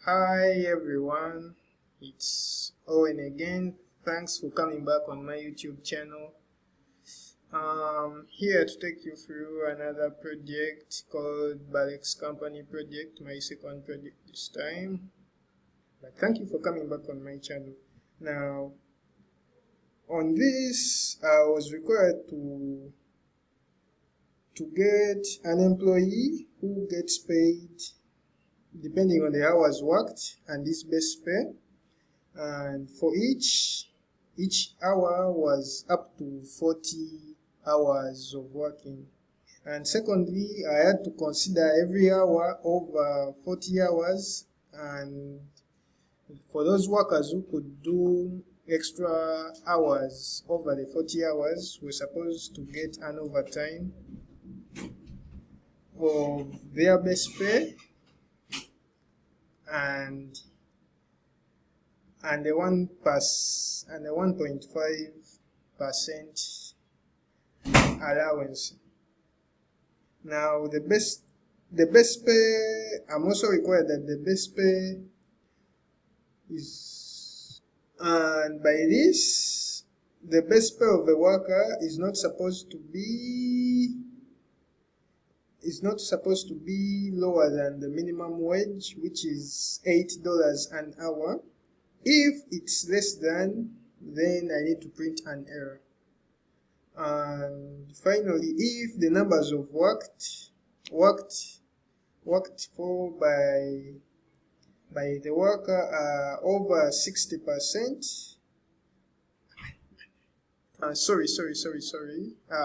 Hi everyone, it's Owen again. Thanks for coming back on my YouTube channel. Here to take you through another project called Balex Company project, my second project this time. But thank you for coming back on my channel. Now, on this, I was required to get an employee who gets paid depending on the hours worked and this base pay, and for each hour was up to 40 hours of working. And secondly, I had to consider every hour over 40 hours, and for those workers who could do extra hours over the 40 hours were supposed to get an overtime of their base pay and the 1.5% allowance. Now the best pay, I'm also required that the best pay is, and by this, the best pay of the worker is not supposed to be lower than the minimum wage, which is $8 an hour. If it's less than, then I need to print an error. And finally, if the numbers of worked for by the worker are over 60%,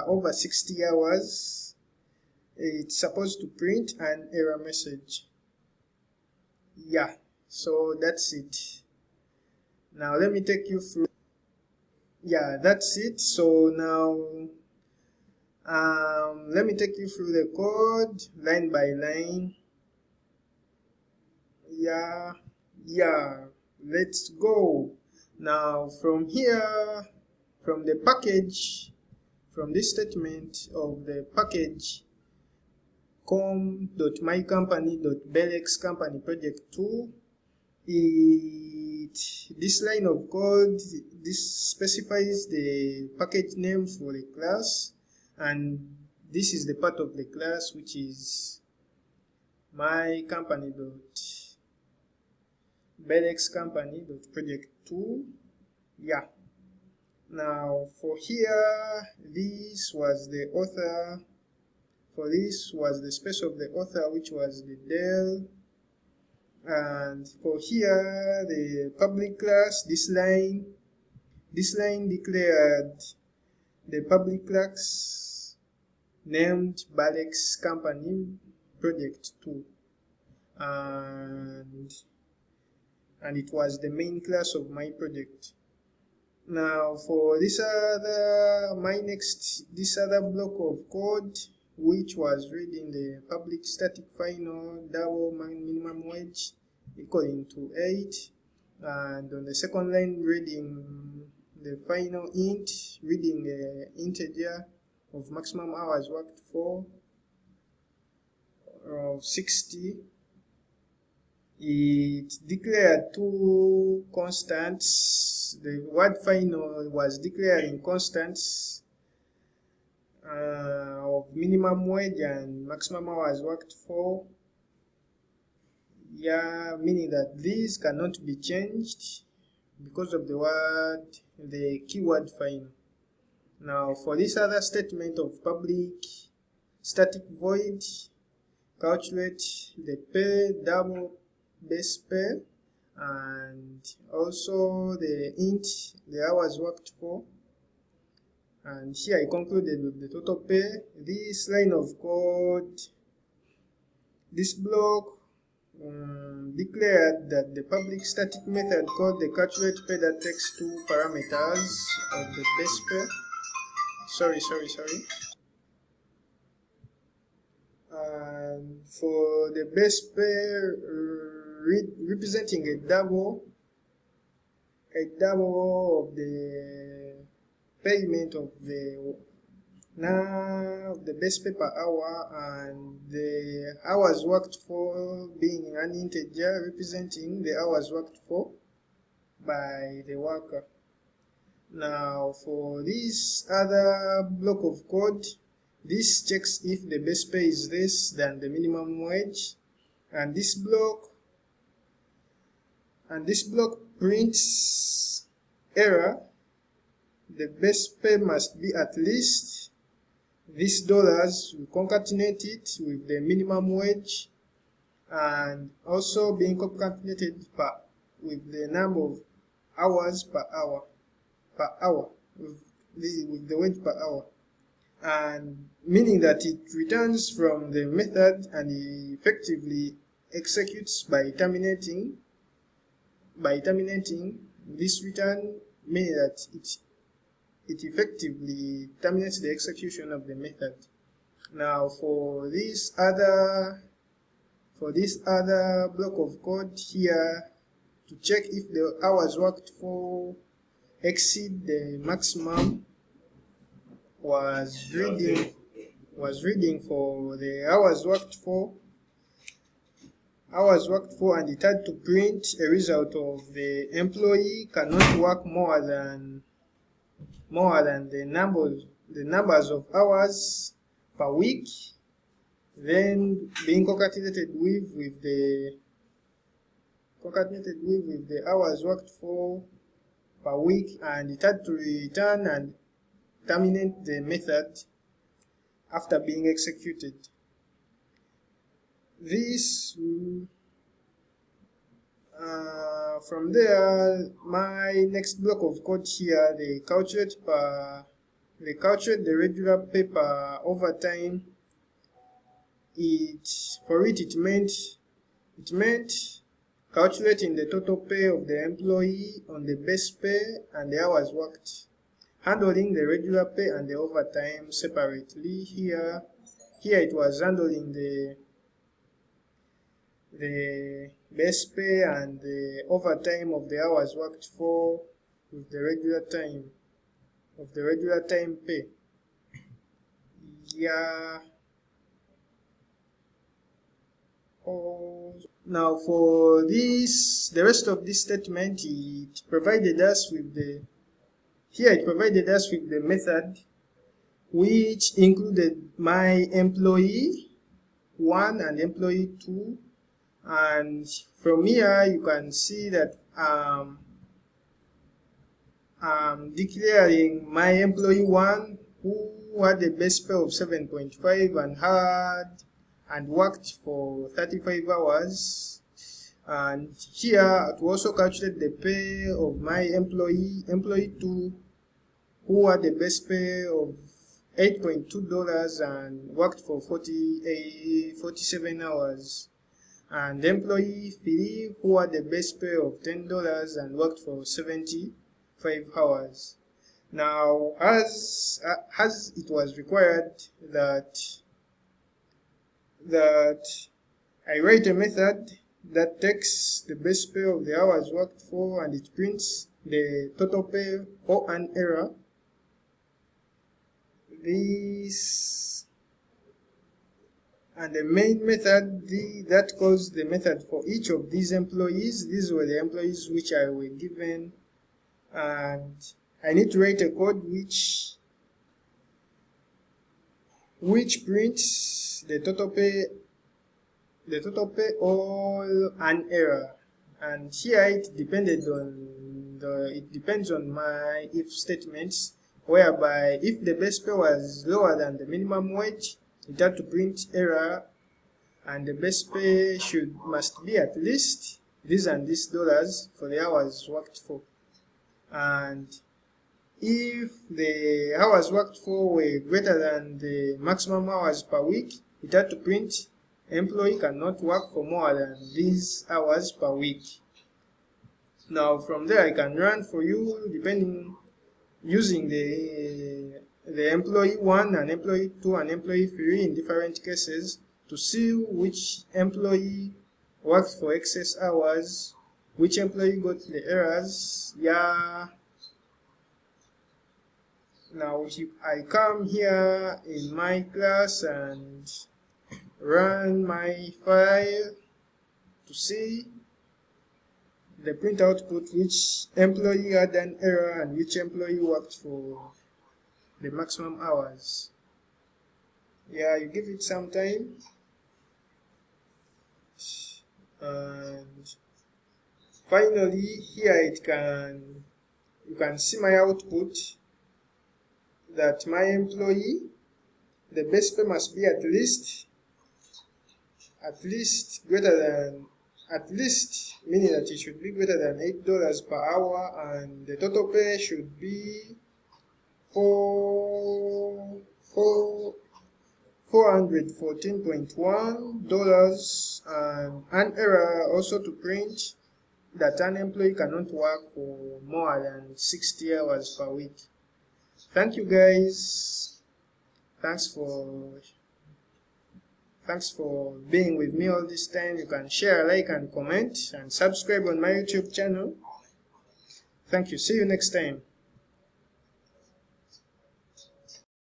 over 60 hours, it's supposed to print an error message. Yeah, so that's it. Now let me take you through. Yeah, that's it. So now let me take you through the code line by line. Yeah, let's go. Now from here, from the package, from this statement of the package com.mycompany.belexcompanyproject2, this line of code, this specifies the package name for the class, and this is the part of the class which is mycompany.belexcompany.project2. Yeah. Now for here, this was the author. For this was the space of the author, which was the del. And for here, the public class, this line declared the public class named Balex Company Project 2, and it was the main class of my project. Now for this other block of code, which was reading the public static final double minimum wage equaling to 8, and on the second line reading the final int, reading the integer of maximum hours worked for of 60. It declared two constants. The word final was declared in constants of minimum wage and maximum hours worked for. Yeah, meaning that these cannot be changed because of the keyword final. Now for this other statement of public static void, calculate the pay, double base pay, and also the int, the hours worked for. And here I concluded with the total pay. This line of code, this block declared that the public static method called the calculate pay that takes two parameters of the base pay. Sorry. And for the base pay representing a double of the payment of the Now the base pay per hour and the hours worked for being an integer representing the hours worked for by the worker. Now for this other block of code, this checks if the base pay is less than the minimum wage, and this block prints error. The base pay must be at least these dollars. We concatenate it with the minimum wage and also being concatenated with the number of hours per hour with the wage per hour, and meaning that it returns from the method and effectively executes by terminating this return, meaning that it effectively terminates the execution of the method. Now for this other block of code here, to check if the hours worked for exceed the maximum, was reading for the hours worked for, and it had to print a result of the employee cannot work more than the numbers of hours per week, then being concatenated with the hours worked for per week, and it had to return and terminate the method after being executed. This from there, my next block of code here, they calculate the regular pay per overtime. It meant calculating the total pay of the employee on the base pay and the hours worked, handling the regular pay and the overtime separately. Here it was handling the base pay and the overtime of the hours worked for with the regular time pay. Yeah. Now for this, the rest of this statement, it provided us with the method, which included my employee 1 and employee 2, and from here you can see that declaring my employee 1 who had a base pay of 7.5 and worked for 35 hours, and here to also calculate the pay of my employee 2 who had a base pay of $8.2 and worked for 47 hours, and employee 3 who had a base pay of $10 and worked for 75 hours. Now, as it was required that I write a method that takes the base pay of the hours worked for and it prints the total pay or an error. This and the main method that calls the method for each of these employees. These were the employees which I were given, and I need to write a code which prints the total pay or an error. And here it depends on my if statements, whereby if the base pay was lower than the minimum wage, it had to print error, and the base pay must be at least this and this dollars for the hours worked for. And if the hours worked for were greater than the maximum hours per week, it had to print employee cannot work for more than these hours per week. Now from there I can run for you using the employee 1 and employee 2 and employee 3 in different cases to see which employee worked for excess hours, which employee got the errors, Now I come here in my class and run my file to see the print output, which employee had an error and which employee worked for the maximum hours. Yeah, you give it some time, and finally here you can see my output, that my employee, the base pay must be at least greater than, meaning that it should be greater than $8 per hour, and the total pay should be $414.1, and an error also to print that an employee cannot work for more than 60 hours per week. Thank you guys. Thanks for being with me all this time. You can share, like, and comment, and subscribe on my YouTube channel. Thank you. See you next time.